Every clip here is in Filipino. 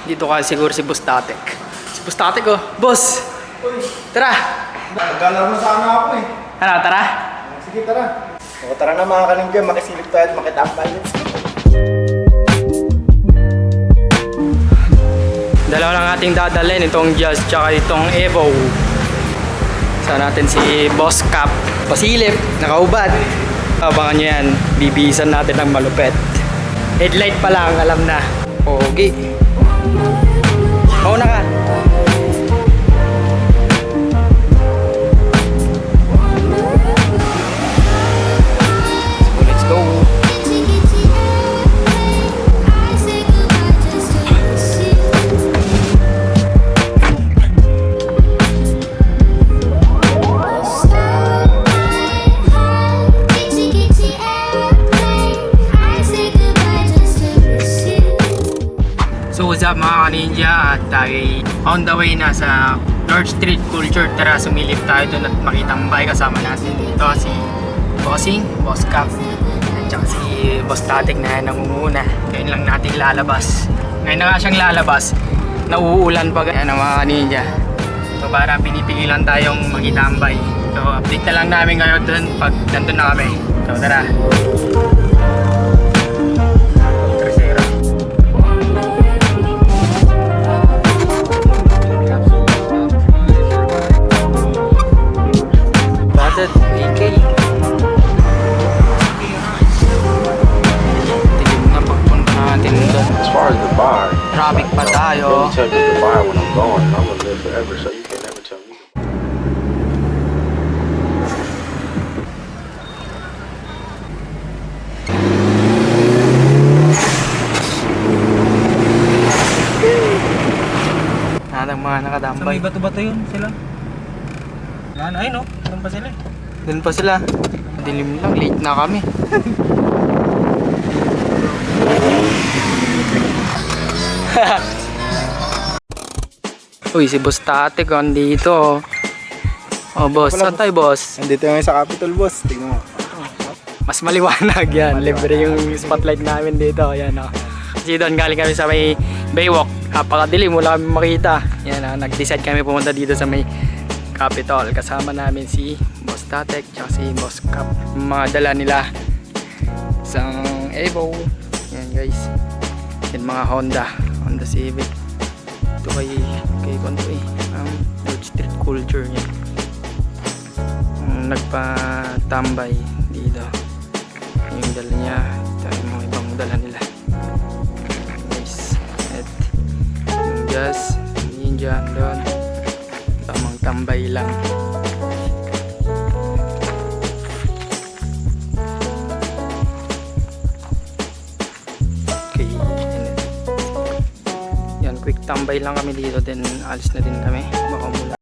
Dito ka siguro si Boss Tatek. Si Boss Tatek oh. Boss! Tara! Naglalaro na sana ako eh. Ano, tara? Sige, tara. O, tara na mga kaningga, makisilip tayo at makitambay. Dalawa lang ating dadalhin, itong Jazz tsaka itong Evo. Saan natin si Boss Cap. Pasilip, nakaubad. Abangan nyo yan, bibihisan natin ng malupet. Headlight pa lang, alam na. Pogi. Mauna ka. So let's go. So what's up mga ka-ninja, at tayo on the way na sa North Street Culture. Tara, sumilip tayo doon at makitambay. Kasama natin dito si Bossing, Boss Cap, at saka si Boss Tatek na nangunguna. Ngayon lang natin lalabas. Ngayon na nga siyang lalabas, nauulan pa yan mga ka-ninja. So para pinipigilan tayong makitambay. So update na lang namin ngayon doon pag nandun na kami. So tara. Traffic pa tayo. Tell you goodbye when I'm gone, and I'm gonna live forever, so you can never tell me. Nadang mga nakatambay. Sa may bato-bato yun sila. Yan, ay no, doon pa sila eh. Doon pa sila. Dilim lang, late na kami. Uy, si Boss Tatek andito. Oh, boss. Saan tayo, boss? Nandito yung sa Capitol, boss. Tingnan mo. Mas maliwanag yan. Libre yung spotlight namin dito. Ayan, oh. Kasi doon galing kami sa may Baywalk. Napakadilim, wala kami makita. Yan, nag-decide kami pumunta dito sa may Capitol. Kasama namin si Boss Tatek at si Boss Cap. Mga dala nila isang Evo. Yan guys. Yan mga Honda Civic. Ito kay Konto eh. North Street Culture niya. Nagpatambay dito. Yung dala niya. Ito yung mga ibang dala nila. Guys. At yung Jazz, Ninja doon. Tamang tambay lang. Okay. Yan, quick tambay lang kami dito, then alis na din kami. Baka mula.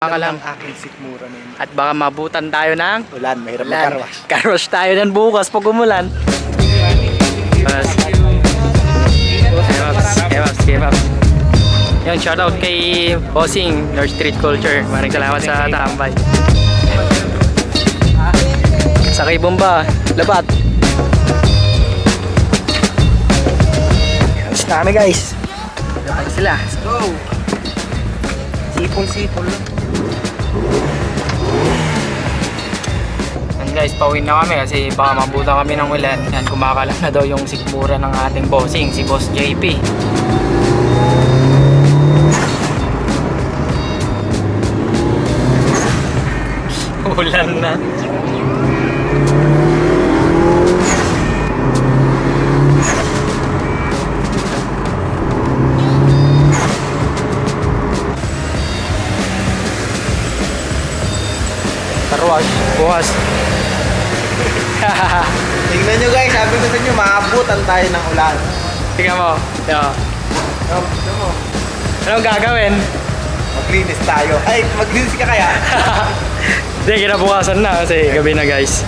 Baka lang aking sikmura na yun. at baka mabutan tayo ng Ulan, mahirap ulan. magkarwas. Carwash tayo ng bukas pag umulan. Kevaps. Yung shoutout kay Bossing, North Street Culture. Maraming salamat sa tambay. Sakay bomba, labat. Alis na kami, guys. Labat sila. Let's go! Sipol. guys, pauwi na kami kasi baka mabuta kami ng ulan. Yan, kumakalam na daw yung sikmura ng ating bossing, si Boss JP. Ulan na. Tarwash, bukas. Tingnan nyo guys, sabi ko sa inyo, maabutan tayo ng ulan. Tingnan mo. Tingnan mo. Tingnan mo. Anong gagawin? Maglinis tayo. Ay, maglinis ka kaya? Hindi, kinabukasan na kasi gabi na guys.